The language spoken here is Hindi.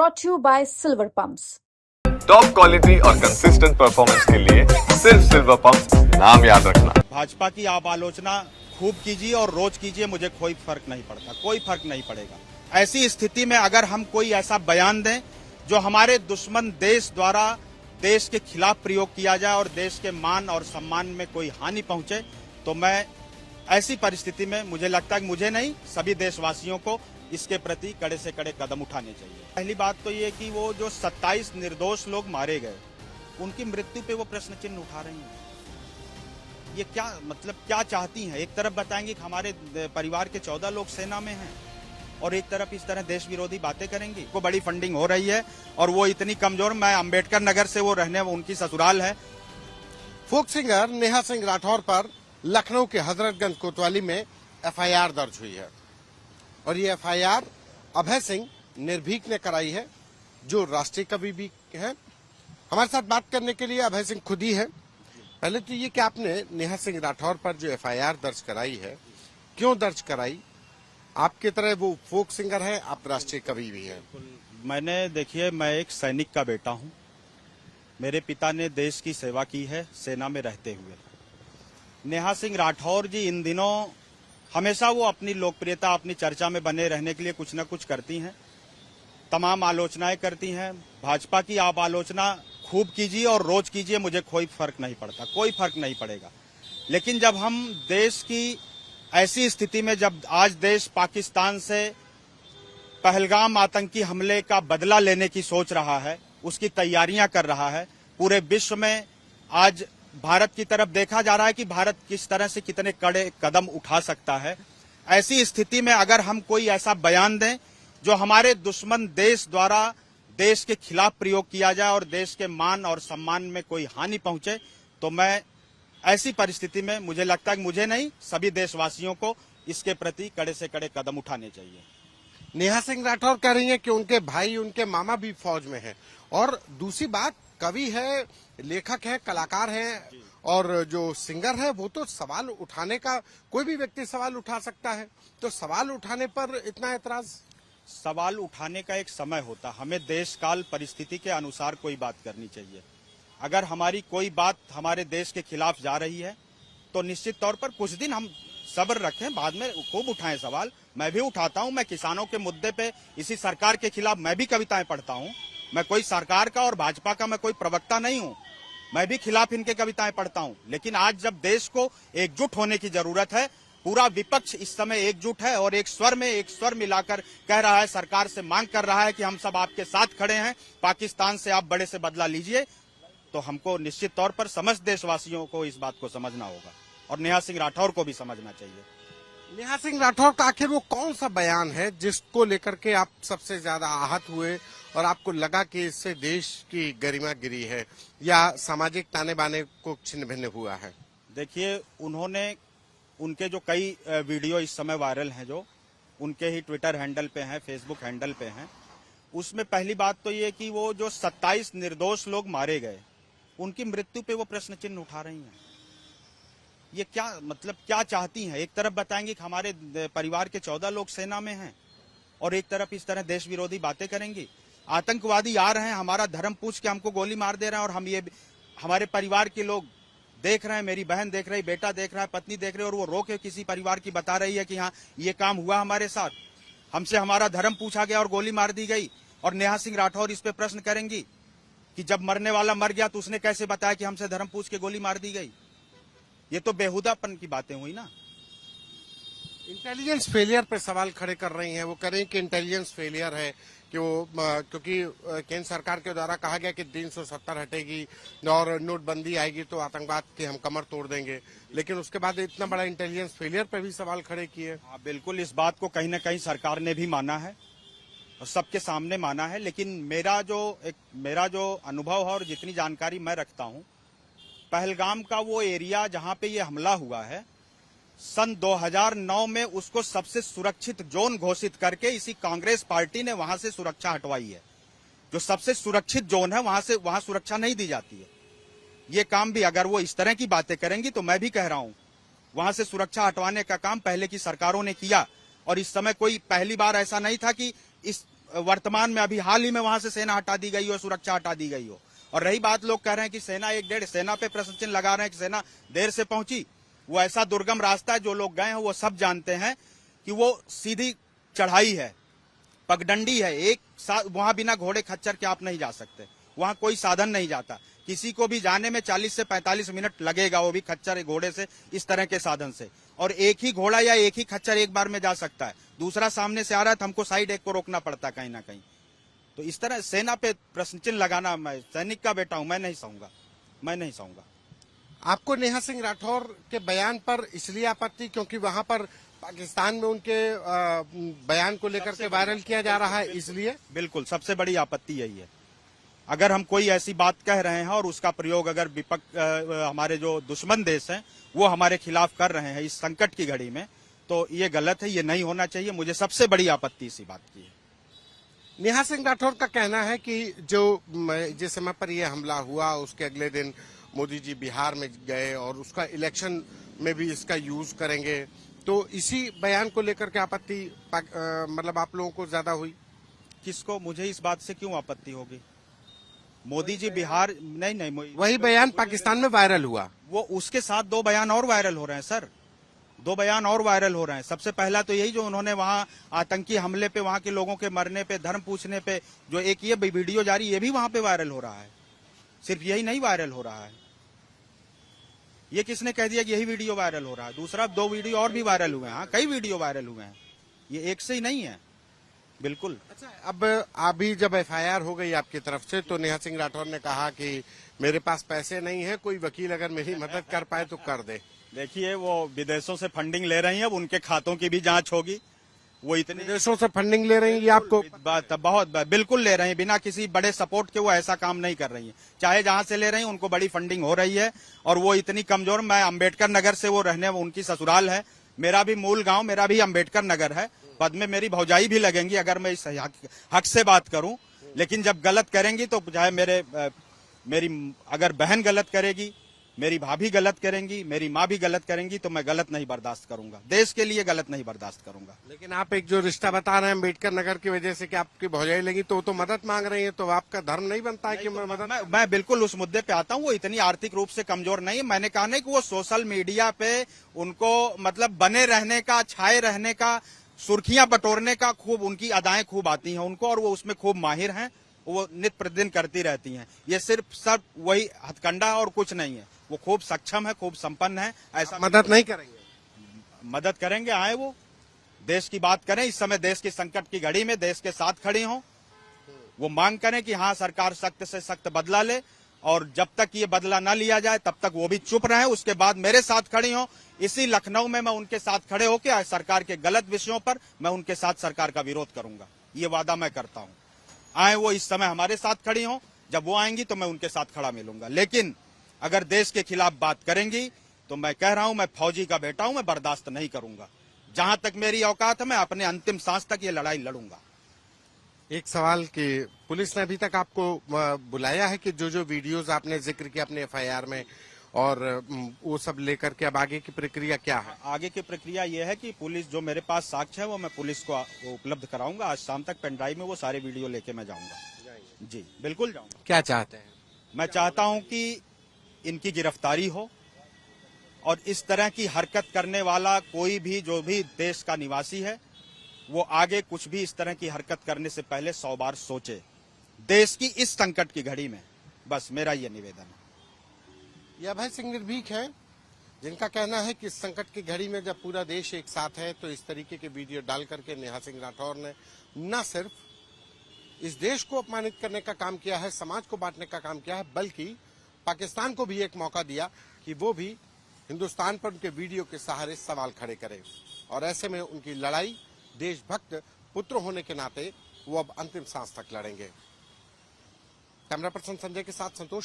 brought to you by Silver Pumps. Top quality और कंसिस्टेंट परफॉर्मेंस के लिए सिर्फ सिल्वर पंप्स नाम याद रखना। भाजपा की आप आलोचना खूब कीजिए और रोज कीजिए, मुझे कोई फर्क नहीं पड़ता, कोई फर्क नहीं पड़ेगा। ऐसी स्थिति में अगर हम कोई ऐसा बयान दें जो हमारे दुश्मन देश द्वारा देश के खिलाफ प्रयोग किया जाए और देश के मान और सम्मान में कोई हानि पहुंचे, तो मैं ऐसी परिस्थिति में मुझे लगता है कि मुझे नहीं, सभी देशवासियों को इसके प्रति कड़े से कड़े कदम उठाने चाहिए। पहली बात तो ये कि वो जो 27 निर्दोष लोग मारे गए, उनकी मृत्यु पे वो प्रश्न चिन्ह उठा रही हैं। ये क्या मतलब क्या चाहती हैं? एक तरफ बताएंगे कि हमारे परिवार के 14 लोग सेना में हैं और एक तरफ इस तरह देश विरोधी बातें करेंगी। को बड़ी फंडिंग हो रही है और वो इतनी कमजोर, मैं अंबेडकर नगर से वो रहने, उनकी ससुराल है। फोक सिंगर नेहा सिंह राठौर पर लखनऊ के हजरतगंज कोतवाली में एफआईआर दर्ज हुई है और ये एफआईआर अभय सिंह निर्भीक ने कराई है, जो राष्ट्रीय कवि भी हैं। हमारे साथ बात करने के लिए अभय सिंह खुद ही है। पहले तो ये कि आपने नेहा सिंह राठौर पर जो एफआईआर दर्ज कराई है, क्यों दर्ज कराई? आपकी तरह वो फोक सिंगर है, आप राष्ट्रीय कवि भी हैं। मैंने देखिए, मैं एक सैनिक का बेटा हूं। मेरे पिता ने देश की सेवा की है सेना में रहते हुए। नेहा सिंह राठौर जी इन दिनों हमेशा वो अपनी लोकप्रियता, अपनी चर्चा में बने रहने के लिए कुछ न कुछ करती हैं, तमाम आलोचनाएं करती हैं। भाजपा की आप आलोचना खूब कीजिए और रोज कीजिए, मुझे कोई फर्क नहीं पड़ता, कोई फर्क नहीं पड़ेगा। लेकिन जब हम देश की ऐसी स्थिति में, जब आज देश पाकिस्तान से पहलगाम आतंकी हमले का बदला लेने की सोच रहा है, उसकी तैयारियां कर रहा है, पूरे विश्व में आज भारत की तरफ देखा जा रहा है कि भारत किस तरह से कितने कड़े कदम उठा सकता है। ऐसी स्थिति में अगर हम कोई ऐसा बयान दें जो हमारे दुश्मन देश द्वारा देश के खिलाफ प्रयोग किया जाए और देश के मान और सम्मान में कोई हानि पहुंचे, तो मैं ऐसी परिस्थिति में मुझे लगता है कि मुझे नहीं, सभी देशवासियों को इसके प्रति कड़े से कड़े कदम उठाने चाहिए। नेहा सिंह राठौर कह रही हैं कि उनके भाई, उनके मामा भी फौज में हैं और दूसरी बात, कवि है, लेखक है, कलाकार है और जो सिंगर है वो तो सवाल उठाने का, कोई भी व्यक्ति सवाल उठा सकता है, तो सवाल उठाने पर इतना ऐतराज? सवाल उठाने का एक समय होता, हमें देश काल परिस्थिति के अनुसार कोई बात करनी चाहिए। अगर हमारी कोई बात हमारे देश के खिलाफ जा रही है तो निश्चित तौर पर कुछ दिन हम सब्र रखें, बाद में खूब उठाएं सवाल। मैं भी उठाता हूं, मैं किसानों के मुद्दे पे, इसी सरकार के खिलाफ मैं भी कविताएं पढ़ता हूं। मैं कोई सरकार का और भाजपा का मैं कोई प्रवक्ता नहीं हूं, मैं भी खिलाफ इनके कविताएं पढ़ता हूं। लेकिन आज जब देश को एकजुट होने की जरूरत है, पूरा विपक्ष इस समय एकजुट है और एक स्वर मिलाकर कह रहा है, सरकार से मांग कर रहा है कि हम सब आपके साथ खड़े हैं, पाकिस्तान से आप बड़े से बदला लीजिए, तो हमको निश्चित तौर पर समस्त देशवासियों को इस बात को समझना होगा और नेहा सिंह राठौर को भी समझना चाहिए। नेहा सिंह राठौर का आखिर वो कौन सा बयान है जिसको लेकर के आप सबसे ज्यादा आहत हुए और आपको लगा कि इससे देश की गरिमा गिरी है या सामाजिक ताने बाने को छिन्न भिन्न हुआ है? देखिए, उनके जो कई वीडियो इस समय वायरल हैं, जो उनके ही ट्विटर हैंडल पे हैं, फेसबुक हैंडल पे हैं, उसमें पहली बात तो ये कि वो जो 27 निर्दोष लोग मारे गए, उनकी मृत्यु पे वो प्रश्न चिन्ह उठा रही हैं। ये क्या मतलब क्या चाहती हैं? एक तरफ बताएंगे कि हमारे परिवार के 14 लोग सेना में हैं और एक तरफ इस तरह देश विरोधी बातें करेंगी। आतंकवादी आ रहे हैं, हमारा धर्म पूछ के हमको गोली मार दे रहे हैं और हम ये हमारे परिवार के लोग देख रहे हैं, मेरी बहन देख रही, बेटा देख रहा है, पत्नी देख रही है और वो रो के किसी परिवार की बता रही है कि हाँ ये काम हुआ हमारे साथ, हमसे हमारा धर्म पूछा गया और गोली मार दी गई। और नेहा सिंह राठौर इस पे प्रश्न करेंगी कि जब मरने वाला मर गया तो उसने कैसे बताया कि हमसे धर्म पूछ के गोली मार दी गई? ये तो बेहुदापन की बातें हुई ना। इंटेलिजेंस फेलियर पे सवाल खड़े कर रही हैं। वो कह रही हैं कि इंटेलिजेंस फेलियर है कि वो, क्योंकि केंद्र सरकार के द्वारा कहा गया कि 370 हटेगी और नोटबंदी आएगी तो आतंकवाद की हम कमर तोड़ देंगे, लेकिन उसके बाद इतना बड़ा इंटेलिजेंस फेलियर पे भी सवाल खड़े किए। हाँ, बिल्कुल, इस बात को कहीं ना कहीं सरकार ने भी माना है और सबके सामने माना है। लेकिन मेरा जो अनुभव है और जितनी जानकारी मैं रखता हूँ, पहलगाम का वो एरिया जहाँ पे ये हमला हुआ है, सन 2009 में उसको सबसे सुरक्षित जोन घोषित करके इसी कांग्रेस पार्टी ने वहां से सुरक्षा हटवाई है। जो सबसे सुरक्षित जोन है वहां सुरक्षा नहीं दी जाती है। ये काम भी अगर वो इस तरह की बातें करेंगी तो मैं भी कह रहा हूं, वहां से सुरक्षा हटवाने का काम पहले की सरकारों ने किया और इस समय कोई पहली बार ऐसा नहीं था कि इस वर्तमान में अभी हाल ही में वहां से सेना हटा दी गई हो, सुरक्षा हटा दी गई हो। और रही बात, लोग कह रहे हैं कि सेना 1-1.5 सेना पे प्रश्न चिन्ह लगा रहे हैं कि सेना देर से पहुंची। वो ऐसा दुर्गम रास्ता है, जो लोग गए हैं वो सब जानते हैं कि वो सीधी चढ़ाई है, पगडंडी है। एक साथ वहां बिना घोड़े खच्चर के आप नहीं जा सकते, वहां कोई साधन नहीं जाता। किसी को भी जाने में 40 से 45 मिनट लगेगा, वो भी खच्चर घोड़े से, इस तरह के साधन से। और एक ही घोड़ा या एक ही खच्चर एक बार में जा सकता है, दूसरा सामने से आ रहा है तो हमको साइड एक को रोकना पड़ता है कहीं ना कहीं। तो इस तरह सेना पे प्रश्न चिन्ह लगाना, मैं सैनिक का बेटा हूं, मैं नहीं सहूंगा। आपको नेहा सिंह राठौर के बयान पर इसलिए आपत्ति क्योंकि वहां पर पाकिस्तान में उनके बयान को लेकर के वायरल किया जा रहा है, इसलिए? बिल्कुल, सबसे बड़ी आपत्ति यही है। अगर हम कोई ऐसी बात कह रहे हैं और उसका प्रयोग अगर हमारे जो दुश्मन देश हैं वो हमारे खिलाफ कर रहे हैं इस संकट की घड़ी में, तो ये गलत है, ये नहीं होना चाहिए। मुझे सबसे बड़ी आपत्ति इसी बात की है। नेहा सिंह राठौर का कहना है कि जिस समय पर यह हमला हुआ उसके अगले दिन मोदी जी बिहार में गए और उसका इलेक्शन में भी इसका यूज करेंगे, तो इसी बयान को लेकर के आपत्ति मतलब आप लोगों को ज्यादा हुई? किसको? मुझे इस बात से क्यों आपत्ति होगी? मोदी जी बिहार नहीं, वही बयान पाकिस्तान में वायरल हुआ, वो उसके साथ 2 बयान और वायरल हो रहे हैं सर, 2 बयान और वायरल हो रहे हैं। सबसे पहला तो यही जो उन्होंने वहां आतंकी हमले पे, वहां के लोगों के मरने पे, धर्म पूछने पे जो एक ये वीडियो जारी, ये भी वहां पे वायरल हो रहा है। सिर्फ यही नहीं वायरल हो रहा है, ये किसने कह दिया कि यही वीडियो वायरल हो रहा है? दूसरा 2 वीडियो और भी वायरल हुए हैं। हाँ, कई वीडियो वायरल हुए हैं, ये एक से ही नहीं है। बिल्कुल। अच्छा, अब अभी जब एफआईआर हो गई आपकी तरफ से, तो नेहा सिंह राठौर ने कहा कि मेरे पास पैसे नहीं है, कोई वकील अगर मेरी मदद कर पाए तो कर दे। देखिए, वो विदेशों से फंडिंग ले रही है, अब उनके खातों की भी जांच होगी। वो इतने विदेशों से फंडिंग ले रही है, ये आपको बहुत बिल्कुल ले रही है, बिना किसी बड़े सपोर्ट के वो ऐसा काम नहीं कर रही है। चाहे जहां से ले रही है, उनको बड़ी फंडिंग हो रही है। और वो इतनी कमजोर, मैं अम्बेडकर नगर से वो रहने, उनकी ससुराल है, मेरा भी मूल गांव, मेरा भी अम्बेडकर नगर है। पद में मेरी भौजाई भी लगेंगी अगर मैं इस हक से बात करूं। लेकिन जब गलत करेंगी तो चाहे मेरी अगर बहन गलत करेगी, मेरी भाभी गलत करेंगी, मेरी माँ भी गलत करेंगी, तो मैं गलत नहीं बर्दाश्त करूंगा, देश के लिए गलत नहीं बर्दाश्त करूंगा। लेकिन आप एक जो रिश्ता बता रहे हैं अम्बेडकर नगर की वजह से कि आपकी भौजाई लगी, तो वो तो मदद मांग रही है, तो आपका धर्म नहीं बनता है कि मैं मदद? मैं बिल्कुल उस मुद्दे पे आता हूँ। वो इतनी आर्थिक रूप से कमजोर नहीं है। मैंने कहा नहीं कि वो सोशल मीडिया पे उनको मतलब बने रहने का, छाए रहने का, सुर्खियां बटोरने का खूब उनकी अदाएं खूब आती हैं उनको, और वो उसमें खूब माहिर हैं। वो नित्य प्रतिदिन करती रहती हैं। ये सिर्फ सब वही हथकंडा और कुछ नहीं है। वो खूब सक्षम है, खूब संपन्न है। ऐसा मदद नहीं करेंगे? मदद करेंगे, आए वो देश की बात करें, इस समय देश की संकट की घड़ी में देश के साथ खड़ी हों। वो मांग करें कि हाँ, सरकार सख्त से सख्त बदला ले, और जब तक ये बदला ना लिया जाए तब तक वो भी चुप रहे। उसके बाद मेरे साथ खड़ी हों। इसी लखनऊ में मैं उनके साथ खड़े होकर सरकार के गलत विषयों पर मैं उनके साथ सरकार का विरोध करूंगा, ये वादा मैं करता हूं। आए वो इस समय हमारे साथ खड़ी हों, जब वो आएंगी तो मैं उनके साथ खड़ा मिलूंगा। लेकिन अगर देश के खिलाफ बात करेंगी तो मैं कह रहा हूं, मैं फौजी का बेटा हूं, मैं बर्दाश्त नहीं करूंगा। जहां तक मेरी औकात है, मैं अपने अंतिम सांस तक ये लड़ाई लड़ूंगा। एक सवाल कि पुलिस ने अभी तक आपको बुलाया है कि जो वीडियोस आपने जिक्र किया अपने एफआईआर में, और वो सब लेकर के अब आगे की प्रक्रिया क्या है? आगे की प्रक्रिया ये है कि पुलिस, जो मेरे पास साक्ष्य है वो मैं पुलिस को उपलब्ध कराऊंगा। आज शाम तक पेन ड्राइव में वो सारे वीडियो लेके मैं जाऊंगा। जी बिल्कुल जाऊंगा। क्या चाहते हैं? मैं चाहता हूं कि इनकी गिरफ्तारी हो, और इस तरह की हरकत करने वाला कोई भी, जो भी देश का निवासी है, वो आगे कुछ भी इस तरह की हरकत करने से पहले 100 बार सोचे, देश की इस संकट की घड़ी में। बस मेरा ये निवेदन है। यह अभय सिंह निर्भीक है, जिनका कहना है कि इस संकट की घड़ी में जब पूरा देश एक साथ है, तो इस तरीके के वीडियो डाल करके नेहा सिंह राठौर ने न सिर्फ इस देश को अपमानित करने का काम किया है, समाज को बांटने का काम किया है, बल्कि पाकिस्तान को भी एक मौका दिया कि वो भी हिंदुस्तान पर उनके वीडियो के सहारे सवाल खड़े करे। और ऐसे में उनकी लड़ाई देशभक्त पुत्र होने के नाते वो अब अंतिम सांस तक लड़ेंगे। कैमरा पर्सन संजय के साथ संतोष।